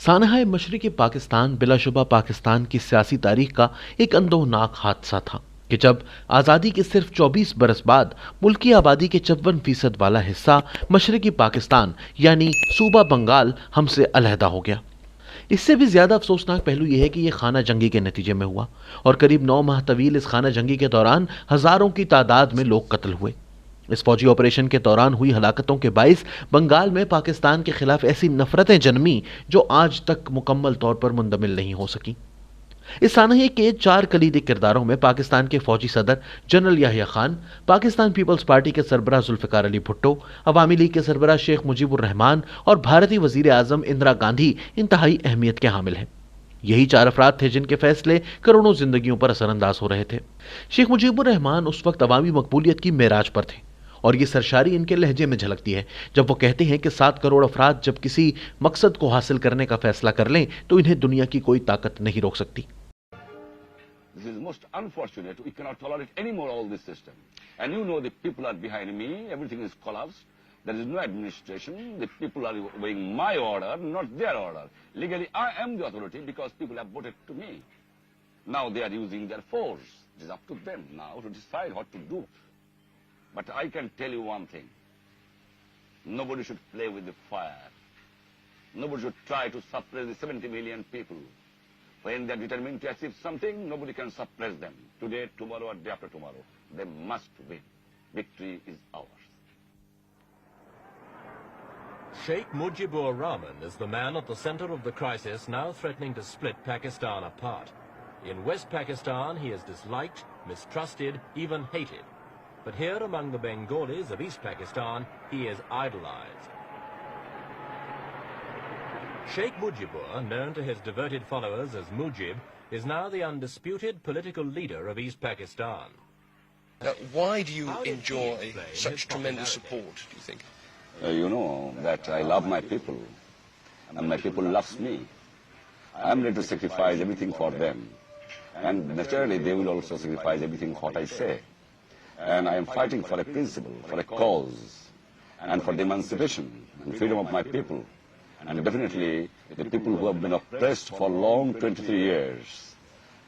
सानहाए मशरिकी पाकिस्तान बिलाशुबा पाकिस्तान की सियासी तारीख का एक अंदोनाक हादसा था कि जब आज़ादी के सिर्फ 24 बरस बाद मुल्क की आबादी के 54% वाला हिस्सा मशरिकी पाकिस्तान यानी सूबा बंगाल हमसे अलहदा हो गया। इससे भी ज्यादा अफसोसनाक पहलू यह है कि यह खाना जंगी के नतीजे में हुआ और करीब 9 माह तवील इस खाना जंगी के दौरान हजारों की तादाद में लोग कत्ल हुए। इस फौजी ऑपरेशन के दौरान हुई हलाकतों के बाइस बंगाल में पाकिस्तान के खिलाफ ऐसी नफरतें जन्मी जो आज तक मुकम्मल तौर पर मुंदमिल नहीं हो सकी। इस सानहे के 4 कलीदी किरदारों में पाकिस्तान के फौजी सदर general Yahya Khan, Pakistan Peoples Party के सरबराह जुल्फिकार अली भुट्टो, अवामी लीग के सरबराह शेख मुजीबुर रहमान और भारतीय वजीर आजम इंदिरा गांधी इंतहाई अहमियत के हामिल हैं। यही 4 अफराद थे जिनके फैसले करोड़ों जिंदगियों पर असरअंदाज हो रहे थे। शेख मुजीबुर रहमान उस वक्त अवामी मकबूलियत की मेराज पर थे और ये सरशारी इनके लहजे में झलकती है जब वो कहते हैं कि 7 करोड़ अफराद जब किसी मकसद को हासिल करने का फैसला कर लें तो इन्हें दुनिया की कोई ताकत नहीं रोक सकती। This is most unfortunate. We cannot tolerate anymore all this system. And you know the people are behind me. Everything is collapsed. There is no administration. The people are obeying my order, not their order. Legally, I am the authority because people have voted to me. Now they are using their force. It is up to them now to decide what to do. But I can tell you one thing. Nobody should play with the fire. Nobody should try to suppress the 70 million people. When they are determined to achieve something, nobody can suppress them. Today, tomorrow, or day after tomorrow. They must win. Victory is ours. Sheikh Mujibur Rahman is the man at the center of the crisis now threatening to split Pakistan apart. In West Pakistan, he is disliked, mistrusted, even hated. But here among the Bengalis of East Pakistan, he is idolized. Sheikh Mujibur, known to his devoted followers as Mujib, is now the undisputed political leader of East Pakistan. Why do you enjoy such tremendous support, do you think? You know that I love my people, and my people loves me. I am ready to sacrifice everything for them, and naturally they will also sacrifice everything what I say. And I am fighting for a principle, for a cause, and for the emancipation and freedom of my people. And definitely, the people who have been oppressed for long 23 years,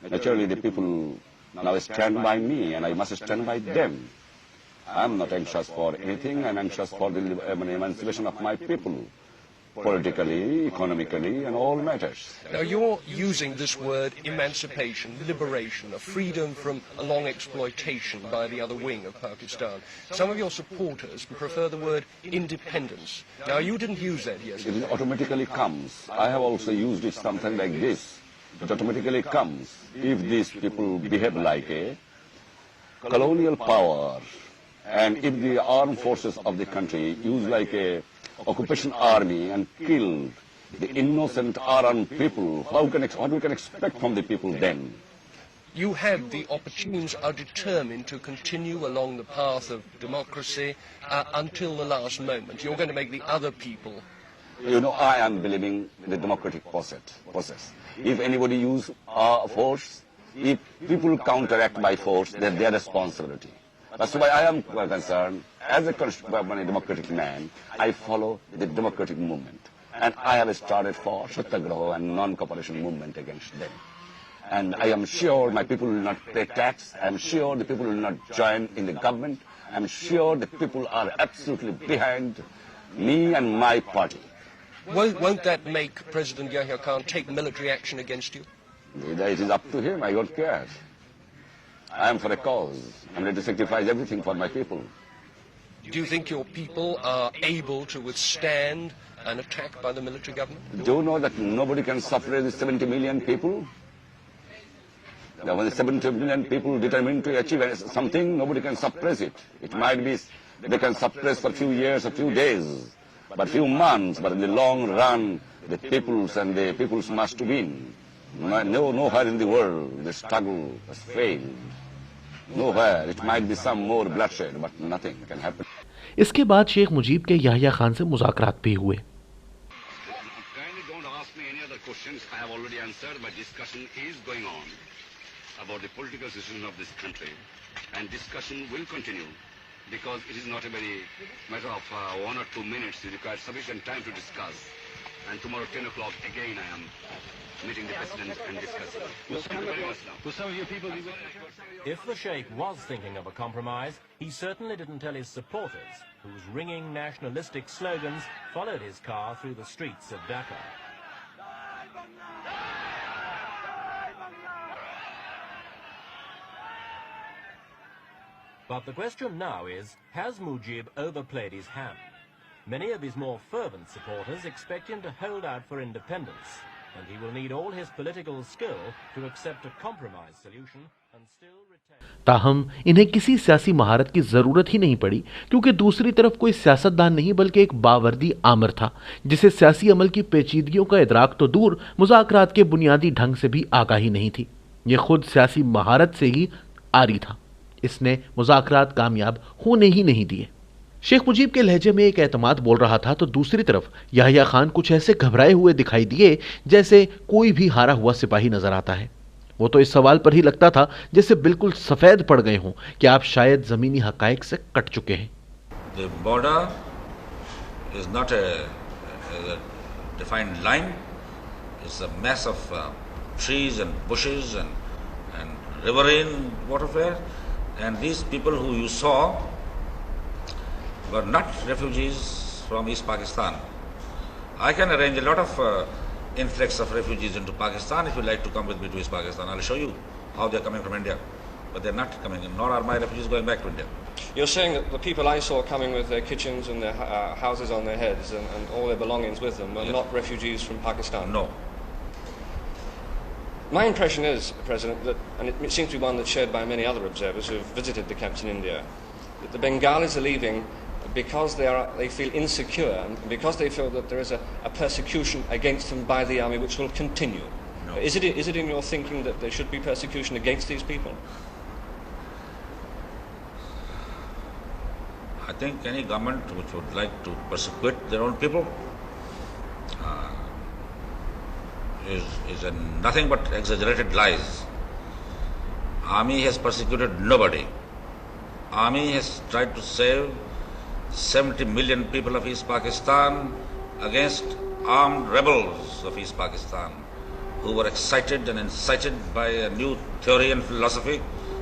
naturally the people now stand by me, and I must stand by them. I am not anxious for anything. I am anxious for the emancipation of my people, politically, economically, and all matters. Now, you're using this word emancipation, liberation, a freedom from a long exploitation by the other wing of Pakistan. Some of your supporters prefer the word independence. Now, you didn't use that yesterday. It automatically comes. I have also used it something like this. It automatically comes if these people behave like a colonial power, and if the armed forces of the country use like a occupation army and kill the innocent armed people, what we can expect from the people then? You have the opportunities are determined to continue along the path of democracy until the last moment. You're going to make the other people. You know, I am believing in the democratic process. If anybody use force, if people counteract by force, then their responsibility. That's why I am concerned, as a democratic man, I follow the democratic movement. And I have started for Satyagraha and non-cooperation movement against them. And I am sure my people will not pay tax. I am sure the people will not join in the government. I am sure the people are absolutely behind me and my party. Won't that make President Yahya Khan take military action against you? It is up to him. I don't care. I am for a cause. I am ready to sacrifice everything for my people. Do you think your people are able to withstand an attack by the military government? Do you know that nobody can suppress the 70 million people? When the 70 million people determined to achieve something, nobody can suppress it. It might be they can suppress for a few years, a few days, but few months. But in the long run, the peoples must win. Nowhere in the world the struggle has failed. Nowhere. It might be some more bloodshed, but nothing can happen. इसके बाद शेख मुजीब के याहिया खान से मुज़ाकरात भी हुए। Kindly don't ask me any other questions. I have already answered. But discussion is going on about the political situation of this country, and discussion will continue because it is not a very matter of 1 or 2 minutes. It requires sufficient time to discuss. And tomorrow 10 o'clock again I am meeting the President and discussing. Thank you very much now. Will some of your people be If the Sheikh was thinking of a compromise, he certainly didn't tell his supporters, whose ringing nationalistic slogans followed his car through the streets of Dhaka. But the question now is, has Mujib overplayed his hand? Many of his more fervent supporters expect him to hold out for independence, and he will need all his political skill to accept a compromise solution and still retain... ताहम इन्हें किसी सियासी महारत की जरूरत ही नहीं पड़ी, क्योंकि दूसरी तरफ कोई सियासतदान नहीं बल्कि एक बावर्दी आमिर था, जिसे सियासी अमल की पेचीदगियों का इदराक तो दूर, मुज़ाकरात के बुनियादी ढंग से भी आगाही नहीं थी। ये खुद सियासी महारत से ही आरी था। इसने मुज़ाकरात कामयाब होने ही नहीं दिए। शेख मुजीब के लहजे में एक एतमाद बोल रहा था, तो दूसरी तरफ याहिया खान कुछ ऐसे घबराए हुए दिखाई दिए जैसे कोई भी हारा हुआ सिपाही नजर आता है। वो तो इस सवाल पर ही लगता था जैसे बिल्कुल सफेद पड़ गए हों कि आप शायद जमीनी हकायक से कट चुके हैं। The border is not a defined line. It's a mass of trees and bushes and riverine warfare. And these people who you saw were not refugees from East Pakistan. I can arrange a lot of influx of refugees into Pakistan if you like to come with me to East Pakistan. I'll show you how they're coming from India. But they're not coming in, nor are my refugees going back to India. You're saying that the people I saw coming with their kitchens and their houses on their heads and all their belongings with them were not refugees from Pakistan? No. My impression is, President, that, and it seems to be one that's shared by many other observers who have visited the camps in India, that the Bengalis are leaving because they feel insecure and because they feel that there is a persecution against them by the army which will continue. No. Is it in your thinking that there should be persecution against these people? I think any government which would like to persecute their own people is nothing but exaggerated lies. Army has persecuted nobody. Army has tried to save 70 million people of East Pakistan against armed rebels of East Pakistan who were excited and incited by a new theory and philosophy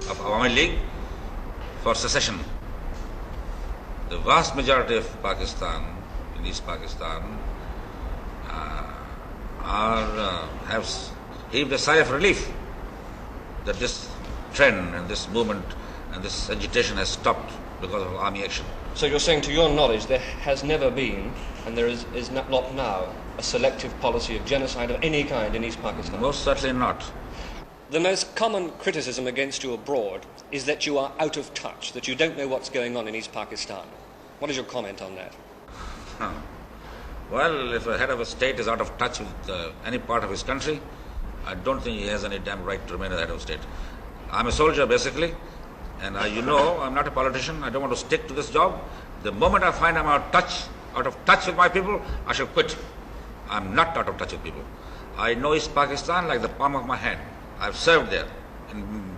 of Awami League for secession. The vast majority of Pakistan, in East Pakistan, have heaved a sigh of relief that this trend and this movement and this agitation has stopped because of army action. So you're saying, to your knowledge, there has never been, and there is not now, a selective policy of genocide of any kind in East Pakistan? Most certainly not. The most common criticism against you abroad is that you are out of touch, that you don't know what's going on in East Pakistan. What is your comment on that? Well, if a head of a state is out of touch with any part of his country, I don't think he has any damn right to remain a head of state. I'm a soldier, basically, and I'm not a politician. I don't want to stick to this job. The moment I find I'm out of touch with my people, I shall quit. I'm not out of touch with people. I know East Pakistan like the palm of my hand. I've served there in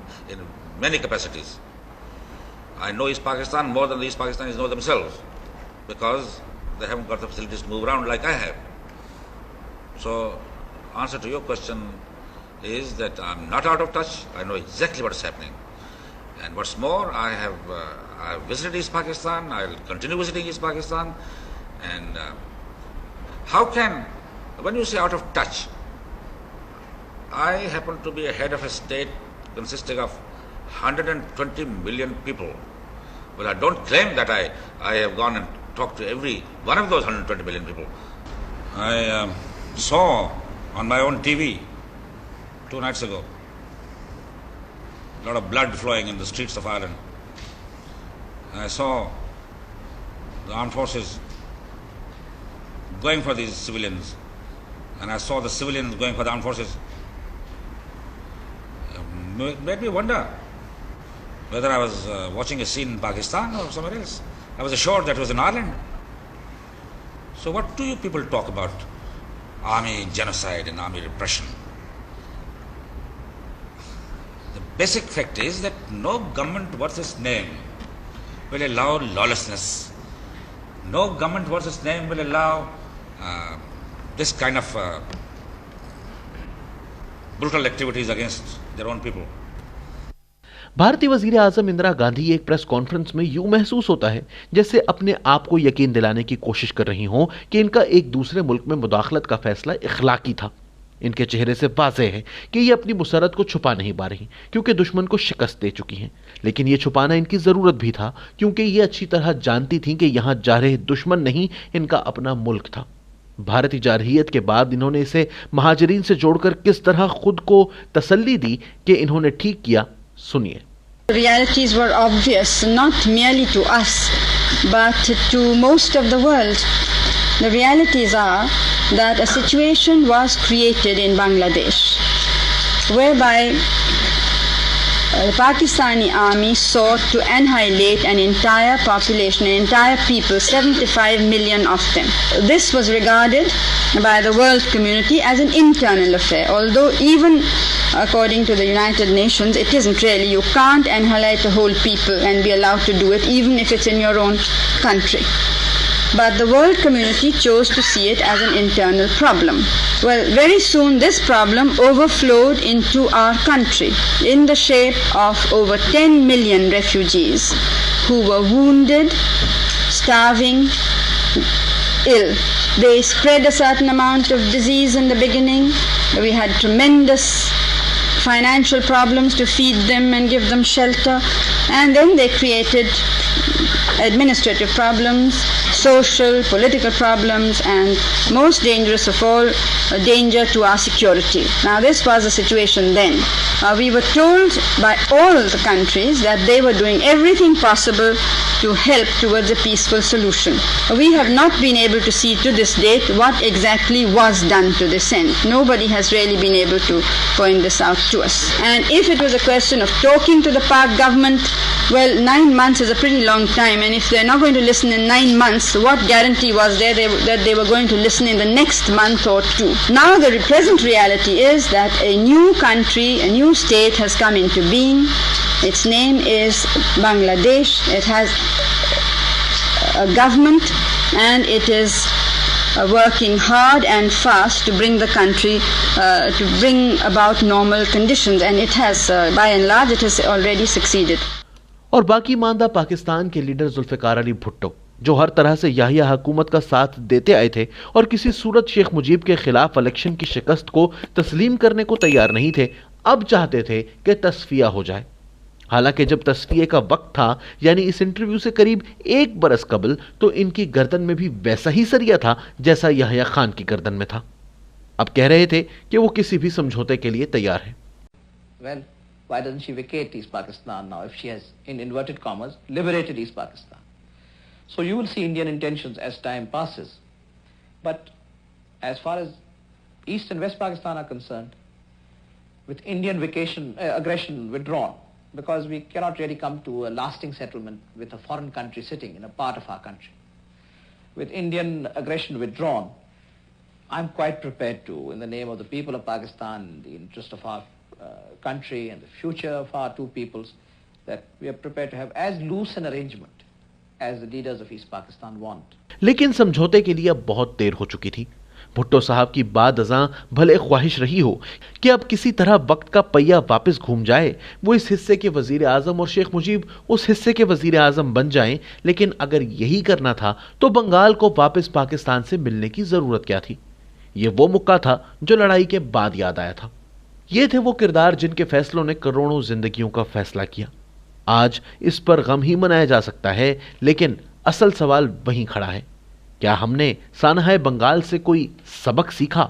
many capacities. I know East Pakistan more than the East Pakistanis know themselves, because they haven't got the facilities to move around like I have. So, answer to your question is that I'm not out of touch. I know exactly what's happening. And what's more, I have visited East Pakistan. I'll continue visiting East Pakistan. And when you say out of touch, I happen to be a head of a state consisting of 120 million people. Well, I don't claim that I have gone and talked to every one of those 120 million people. I saw on my own TV 2 nights ago a lot of blood flowing in the streets of Ireland. And I saw the armed forces going for these civilians, and I saw the civilians going for the armed forces. It made me wonder whether I was watching a scene in Pakistan or somewhere else. I was assured that it was in Ireland. So what do you people talk about? Army genocide and army repression. The basic fact is that no government worth its name will allow lawlessness. No government worth its name will allow this kind of brutal activities against their own people. भारतीय वजीर आजम इंदिरा गांधी एक press conference में यूं महसूस होता है जैसे अपने आप को यकीन दिलाने की कोशिश कर रही हों कि इनका एक दूसरे मुल्क में मुदाखलत का फैसला इखलाकी था। इनके चेहरे से वाज़ेह है कि ये अपनी मुसरत को छुपा नहीं पा रही क्योंकि दुश्मन को शिकस्त दे चुकी हैं, लेकिन ये छुपाना इनकी ज़रूरत भी था क्योंकि ये अच्छी तरह जानती थीं कि यहाँ जारह दुश्मन नहीं, इनका अपना मुल्क था। भारतीय जारहियत के बाद इन्होंने इसे महाजरीन से जोड़कर किस तरह खुद को तसल्ली दी कि इन्होंने ठीक किया, सुनिए। The realities were obvious, not merely to us, but to most of the world. The realities are that a situation was created in Bangladesh whereby the Pakistani army sought to annihilate an entire population, an entire people, 75 million of them. This was regarded by the world community as an internal affair, although even according to the United Nations, it isn't really. You can't annihilate a whole people and be allowed to do it, even if it's in your own country. But the world community chose to see it as an internal problem. Well, very soon this problem overflowed into our country in the shape of over 10 million refugees who were wounded, starving, ill. They spread a certain amount of disease in the beginning. We had tremendous financial problems to feed them and give them shelter, and then they created administrative problems, social, political problems, and most dangerous of all, a danger to our security. Now this was the situation then. We were told by all the countries that they were doing everything possible to help towards a peaceful solution. We have not been able to see to this date what exactly was done to this end. Nobody has really been able to point this out to us. And if it was a question of talking to the Pak government, well, 9 months is a pretty long time, and if they're not going to listen in 9 months, what guarantee was there that they were going to listen in the next month or two? Now the present reality is that a new country, a new state has come into being. Its name is Bangladesh. It has a government, and it is working hard and fast to bring the country, to bring about normal conditions, and it has, by and large, it has already succeeded. और बाकी मानदा पाकिस्तान के leader Zulfikar Ali Bhutto, जो हर तरह से याहिया हुकूमत का साथ देते आए थे और किसी सूरत शेख मुजीब के खिलाफ इलेक्शन की शिकस्त को तस्लीम करने को तैयार नहीं थे, अब चाहते थे कि तस्फिया हो जाए। हालांकि जब तस्फिये का वक्त था, यानी इस इंटरव्यू से करीब 1 बरस कबल, तो इनकी गर्दन में भी वैसा ही सरिया था जैसा याहिया खान की गर्दन में था। अब कह रहे थे कि वो किसी भी समझौते के लिए तैयार है। Well, why doesn't she vacate East Pakistan now if she has, in inverted commas, liberated East Pakistan? So you will see Indian intentions as time passes. But as far as East and West Pakistan are concerned, with Indian aggression withdrawn, because we cannot really come to a lasting settlement with a foreign country sitting in a part of our country. With Indian aggression withdrawn, I'm quite prepared to, in the name of the people of Pakistan, in the interest of our country and the future of our two peoples, that we are prepared to have as loose an arrangement as the leaders of East Pakistan want. लेकिन समझौते के लिए अब बहुत देर हो चुकी थी। भुट्टो साहब की बाद अज़ां भले ख्वाहिश रही हो कि अब किसी तरह वक्त का पहिया वापस घूम जाए, वो इस हिस्से के वजीर आजम और शेख मुजीब उस हिस्से के वजीर आजम बन जाएं, लेकिन अगर यही करना था तो बंगाल को वापस पाकिस्तान से मिलने की जरूरत क्या थी? ये वो मौका था जो लड़ाई के बाद याद आया था। ये थे वो किरदार जिनके फैसलों ने करोड़ों जिंदगियों का फैसला किया। आज इस पर गम ही मनाया जा सकता है, लेकिन असल सवाल वहीं खड़ा है, क्या हमने सानहाए बंगाल से कोई सबक सीखा?